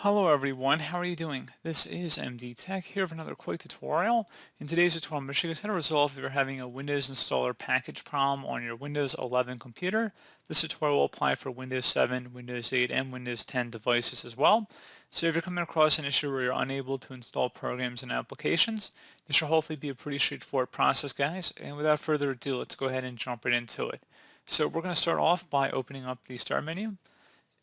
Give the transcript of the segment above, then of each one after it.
Hello everyone, how are you doing? This is MD Tech here for another quick tutorial. In today's tutorial, I'm going to show you guys how to resolve if you're having a Windows installer package problem on your Windows 11 computer. This tutorial will apply for Windows 7, Windows 8, and Windows 10 devices as well. So if you're coming across an issue where you're unable to install programs and applications, this should hopefully be a pretty straightforward process, guys. And without further ado, let's go ahead and jump right into it. So we're going to start off by opening up the Start menu.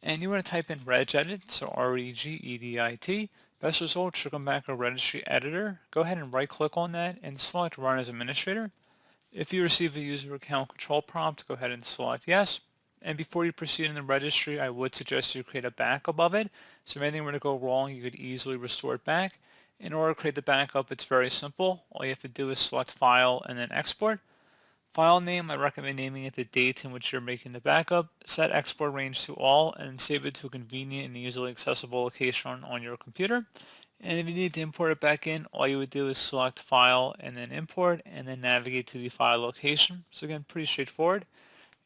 And you want to type in regedit, so regedit. Best result should come back a registry editor. Go ahead and right click on that and select run as administrator. If you receive a user account control prompt, go ahead and select yes. And before you proceed in the registry, I would suggest you create a backup of it. So if anything were to go wrong, you could easily restore it back. In order to create the backup, it's very simple. All you have to do is select file and then export. File name, I recommend naming it the date in which you're making the backup. Set export range to all and save it to a convenient and easily accessible location on your computer. And if you need to import it back in, all you would do is select file and then import and then navigate to the file location. So again, pretty straightforward.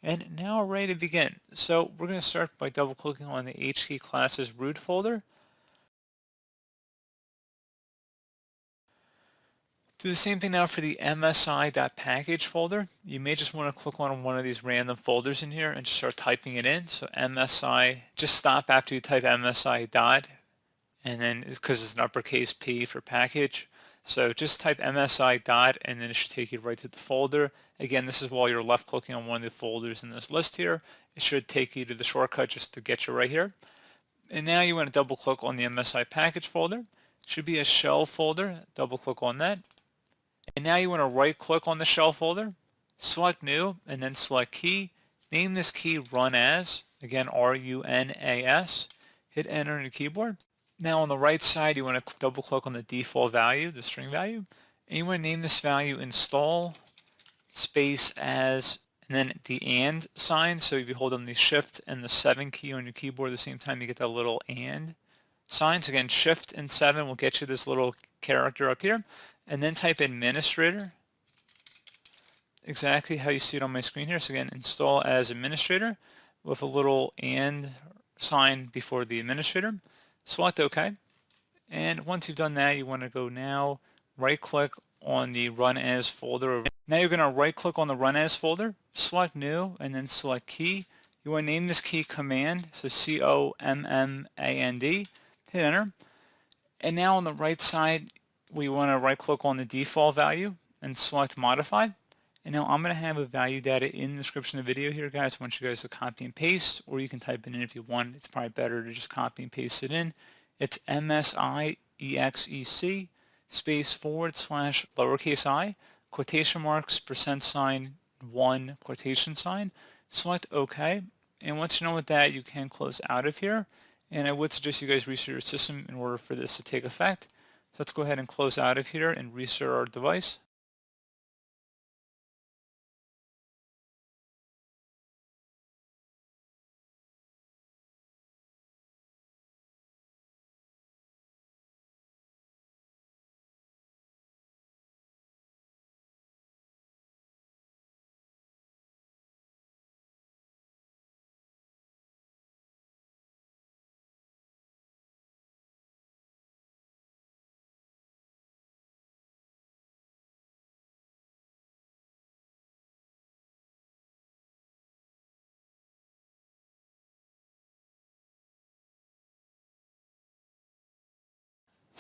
And now we're ready to begin. So we're going to start by double clicking on the HKey classes root folder. Do the same thing now for the msi.package folder. You may just want to click on one of these random folders in here and just start typing it in. So msi, just stop after you type msi dot, and then because it's an uppercase P for package. So just type msi dot and then it should take you right to the folder. Again, this is while you're left clicking on one of the folders in this list here. It should take you to the shortcut just to get you right here. And now you want to double click on the MSI package folder. It should be a shell folder. Double click on that. And now you want to right click on the shell folder, select new, and then select key. Name this key run as, again RUNAS. Hit enter on your keyboard. Now on the right side you want to double click on the default value, the string value, and you want to name this value install space as, and then the and sign. So if you hold on the shift and the 7 key on your keyboard at the same time, you get that little and sign. So again, shift and 7 will get you this little character up here. And then type administrator, exactly how you see it on my screen here. So again, install as administrator with a little and sign before the administrator. Select OK. And once you've done that, you want to go now, right click on the run as folder. Now you're going to right click on the run as folder, select new, and then select key. You want to name this key command, so command, hit enter. And now on the right side, we want to right click on the default value and select modify. And now I'm going to have a value data in the description of the video here, guys. I want you guys to copy and paste, or you can type it in if you want. It's probably better to just copy and paste it in. It's msiexec space / lowercase I, quotation marks, %, 1, quotation sign. Select OK. And once you know what that, you can close out of here. And I would suggest you guys restart your system in order for this to take effect. So let's go ahead and close out of here and restart our device.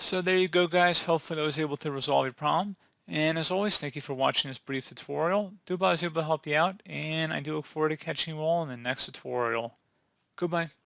So there you go, guys. Hopefully I was able to resolve your problem. And as always, thank you for watching this brief tutorial. Do hope I was able to help you out, and I do look forward to catching you all in the next tutorial. Goodbye.